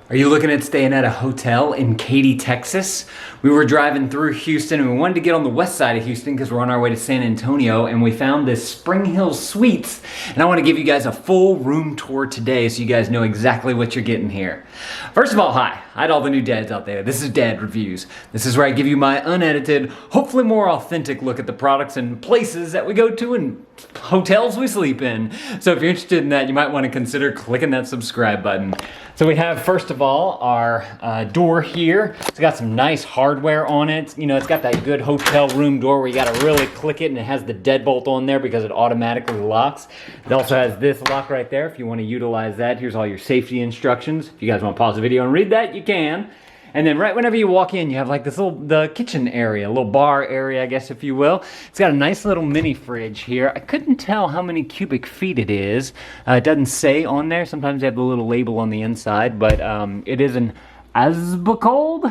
Are you looking at staying at a hotel in Katy, Texas? We were driving through Houston and we wanted to get on the west side of Houston because we're on our way to San Antonio, and we found this Springhill Suites, and I want to give you guys a full room tour today so you guys know exactly what you're getting here. First of all, hi to all the new dads out there. This is Dad Reviews. This is where I give you my unedited, hopefully more authentic look at the products and places that we go to and hotels we sleep in. So if you're interested in that, you might want to consider clicking that subscribe button. So we have, first of all, our door here. It's got some nice hardware on it. You know, it's got that good hotel room door where you got to really click it, and it has the deadbolt on there because it automatically locks. It also has this lock right there if you want to utilize that. Here's all your safety instructions. If you guys want to pause the video and read that, you can. And then right whenever you walk in, you have like this the kitchen area, a little bar area, I guess, if you will. It's got a nice little mini fridge here. I couldn't tell how many cubic feet it is. It doesn't say on there. Sometimes they have the little label on the inside, but it is an Absolcold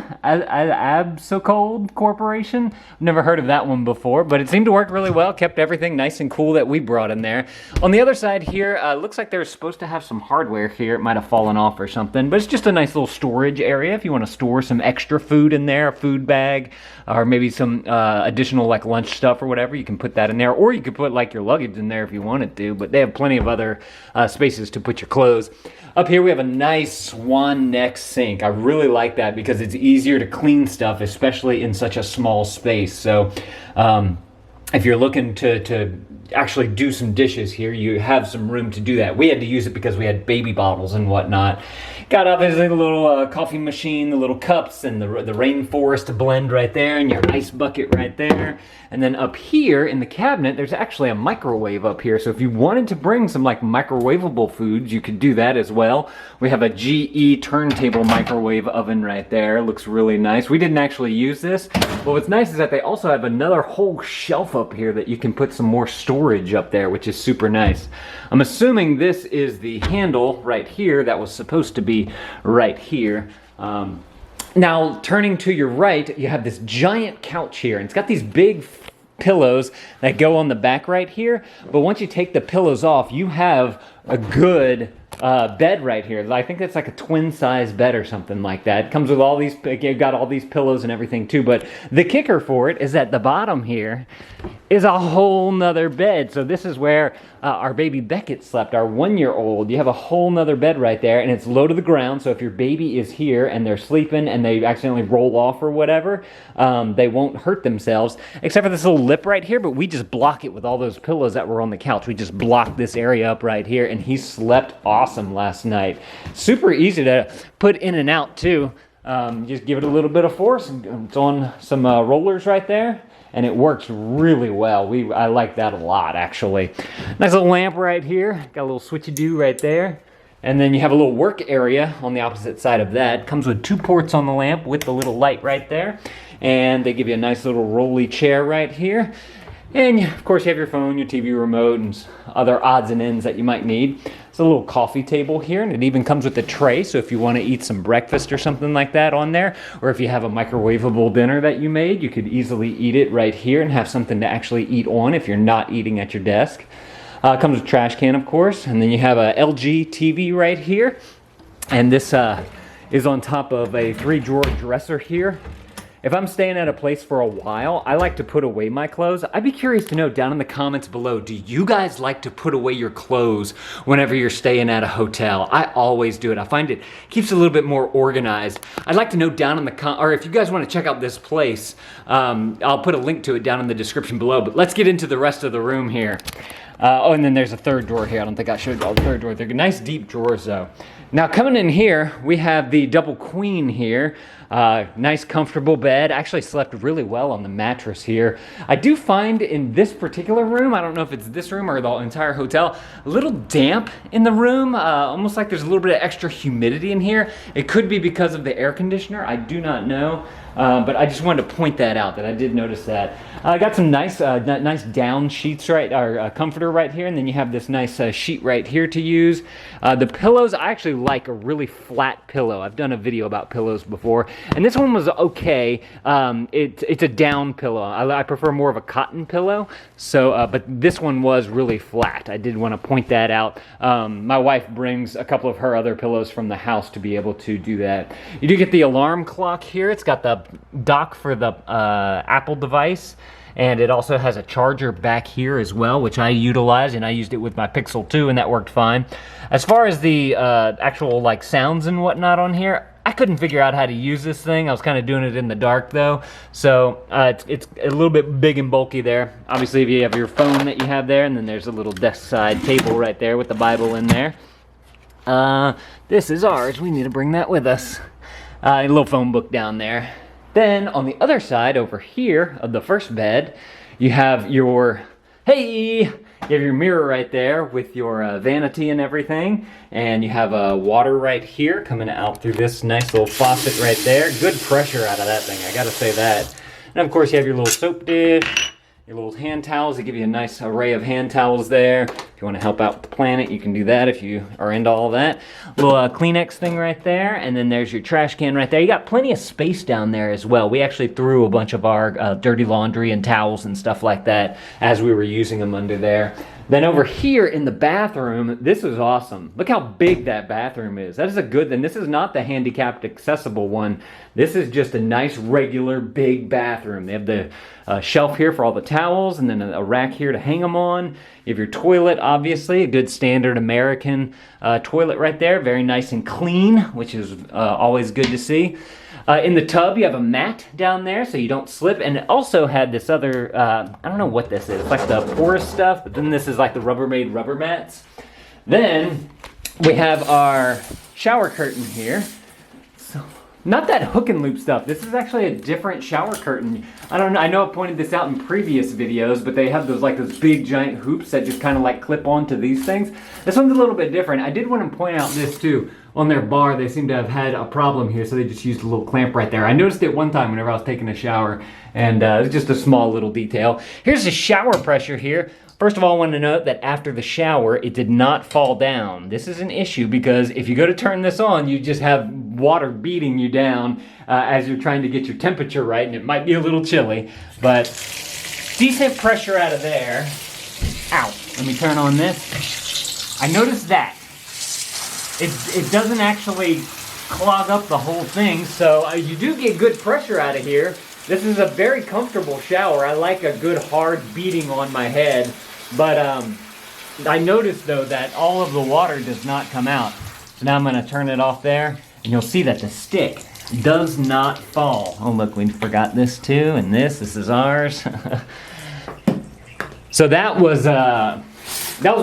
Corporation. I've never heard of that one before, but it seemed to work really well. Kept everything nice and cool that we brought in there. On the other side here, looks like they're supposed to have some hardware here. It might have fallen off or something, but it's just a nice little storage area if you want to store some extra food in there, a food bag, or maybe some additional like lunch stuff or whatever. You can put that in there, or you could put like your luggage in there if you wanted to, but they have plenty of other spaces to put your clothes. Up here we have a nice swan neck sink. I really like that because it's easier to clean stuff, especially in such a small space. So if you're looking to actually do some dishes here, you have some room to do that. We had to use it because we had baby bottles and whatnot. Got obviously the little coffee machine, the little cups, and the rainforest blend right there, and your ice bucket right there. And then up here in the cabinet, there's actually a microwave up here. So if you wanted to bring some like microwavable foods, you could do that as well. We have a GE turntable microwave oven right there. Looks really nice. We didn't actually use this, but what's nice is that they also have another whole shelf up here that you can put some more storage up there, which is super nice. I'm assuming this is the handle right here that was supposed to be right here. Now, turning to your right, you have this giant couch here, and it's got these big pillows that go on the back right here, but once you take the pillows off, you have a good bed right here. I think it's like a twin size bed or something like that. It comes with all these, you've got all these pillows and everything too, but the kicker for it is at the bottom here is a whole nother bed. So this is where our baby Beckett slept, our 1-year-old. You have a whole nother bed right there, and it's low to the ground, so if your baby is here and they're sleeping and they accidentally roll off or whatever, they won't hurt themselves, except for this little lip right here, but we just block it with all those pillows that were on the couch. We just block this area up right here, and he slept awesome last night. Super easy to put in and out too. Just give it a little bit of force, and it's on some rollers right there, and it works really well. I like that a lot, actually. Nice little lamp right here. Got a little switchy-do right there. And then you have a little work area on the opposite side of that. Comes with 2 ports on the lamp with the little light right there. And they give you a nice little rolly chair right here. And of course you have your phone, your TV remote, and other odds and ends that you might need. It's a little coffee table here, and it even comes with a tray, so if you want to eat some breakfast or something like that on there, or if you have a microwavable dinner that you made, you could easily eat it right here and have something to actually eat on if you're not eating at your desk. Comes with a trash can, of course, and then you have a LG TV right here, and this is on top of a 3-drawer dresser here. If I'm staying at a place for a while, I like to put away my clothes. I'd be curious to know down in the comments below, do you guys like to put away your clothes whenever you're staying at a hotel? I always do it. I find it keeps it a little bit more organized. I'd like to know down in the or if you guys want to check out this place, I'll put a link to it down in the description below. But let's get into the rest of the room here. Oh, and then there's a 3rd drawer here. I don't think I showed y'all the 3rd drawer. They're nice deep drawers though. Now coming in here, we have the double queen here. Nice comfortable bed. Actually slept really well on the mattress here. I do find in this particular room, I don't know if it's this room or the entire hotel, a little damp in the room. Almost like there's a little bit of extra humidity in here. It could be because of the air conditioner. I do not know. But I just wanted to point that out, that I did notice that. I got some nice down sheets right, or comforter right here, and then you have this nice sheet right here to use. The pillows, I actually like a really flat pillow. I've done a video about pillows before, and this one was okay. It's a down pillow. I prefer more of a cotton pillow, so but this one was really flat. I did want to point that out. My wife brings a couple of her other pillows from the house to be able to do that. You do get the alarm clock here. It's got the dock for the Apple device. And it also has a charger back here as well, which I utilize, and I used it with my Pixel 2, and that worked fine. As far as the actual like sounds and whatnot on here, I couldn't figure out how to use this thing. I was kind of doing it in the dark though, so it's a little bit big and bulky there. Obviously, if you have your phone that you have there, and then there's a little desk side table right there with the Bible in there. This is ours. We need to bring that with us. A little phone book down there. Then on the other side over here of the first bed, you have your, you have your mirror right there with your vanity and everything. And you have water right here coming out through this nice little faucet right there. Good pressure out of that thing, I gotta say that. And of course you have your little soap dish, your little hand towels. They give you a nice array of hand towels there. If you want to help out with the planet, you can do that if you are into all that. Little Kleenex thing right there, and then there's your trash can right there. You got plenty of space down there as well. We actually threw a bunch of our dirty laundry and towels and stuff like that as we were using them under there. Then over here in the bathroom, this is awesome. Look how big that bathroom is. That is a good thing. This is not the handicapped accessible one. This is just a nice regular big bathroom. They have the shelf here for all the towels, and then a rack here to hang them on. You have your toilet, obviously, a good standard American toilet right there. Very nice and clean, which is always good to see. In the tub, you have a mat down there so you don't slip. And it also had this other, I don't know what this is. It's like the porous stuff, but then this is like the Rubbermaid rubber mats. Then we have our shower curtain here. So, not that hook and loop stuff. This is actually a different shower curtain. I don't know. I know I pointed this out in previous videos, but they have those big giant hoops that just kind of like clip onto these things. This one's a little bit different. I did want to point out this too. On their bar, they seem to have had a problem here, so they just used a little clamp right there. I noticed it one time whenever I was taking a shower, and it's just a small little detail. Here's the shower pressure here. First of all, I want to note that after the shower, it did not fall down. This is an issue because if you go to turn this on, you just have water beating you down as you're trying to get your temperature right, and it might be a little chilly, but decent pressure out of there. Ow, let me turn on this. I noticed that. It doesn't actually clog up the whole thing, so you do get good pressure out of here. This is a very comfortable shower. I like a good hard beating on my head, but I noticed though that all of the water does not come out. So now I'm going to turn it off there, and you'll see that the stick does not fall. Oh look, we forgot this too, and this is ours. So that was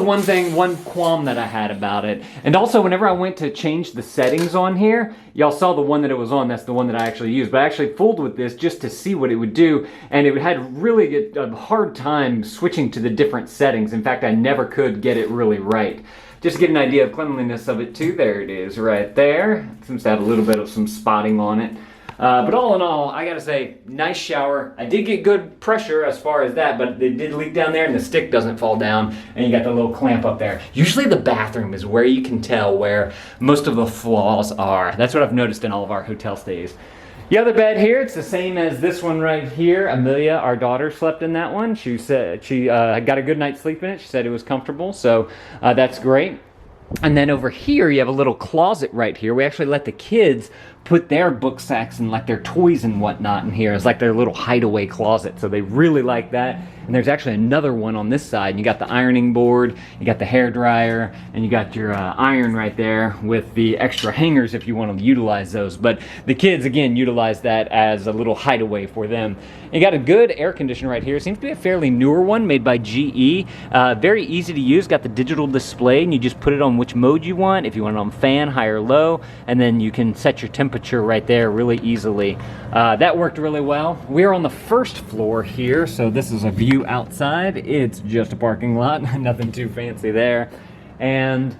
one thing, one qualm that I had about it. And also, whenever I went to change the settings on here, y'all saw the one that it was on, that's the one that I actually used. But I actually fooled with this just to see what it would do, and it had really a hard time switching to the different settings. In fact, I never could get it really right. Just to get an idea of cleanliness of it too, there it is right there. It seems to have a little bit of some spotting on it. But all in all, I gotta say, nice shower. I did get good pressure as far as that, but it did leak down there and the stick doesn't fall down, and you got the little clamp up there. Usually the bathroom is where you can tell where most of the flaws are. That's what I've noticed in all of our hotel stays. The other bed here, it's the same as this one right here. Amelia, our daughter, slept in that one. She said she got a good night's sleep in it. She said it was comfortable, so that's great. And then over here, you have a little closet right here. We actually let the kids put their book sacks and like their toys and whatnot in here. It's like their little hideaway closet, so they really like that. And there's actually another one on this side. And you got the ironing board, you got the hair dryer, and you got your iron right there with the extra hangers if you want to utilize those. But the kids, again, utilize that as a little hideaway for them. You got a good air conditioner right here. It seems to be a fairly newer one made by GE. Very easy to use. Got the digital display, and you just put it on which mode you want. If you want it on fan, high or low, and then you can set your temperature right there really easily. That worked really well. We're on the first floor here, so this is a view outside. It's just a parking lot, nothing too fancy there. And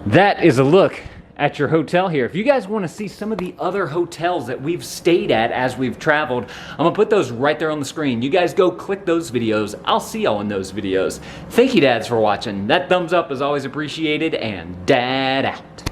that is a look at your hotel here. If you guys want to see some of the other hotels that we've stayed at as we've traveled, I'm going to put those right there on the screen. You guys go click those videos. I'll see y'all in those videos. Thank you, dads, for watching. That thumbs up is always appreciated, and dad out.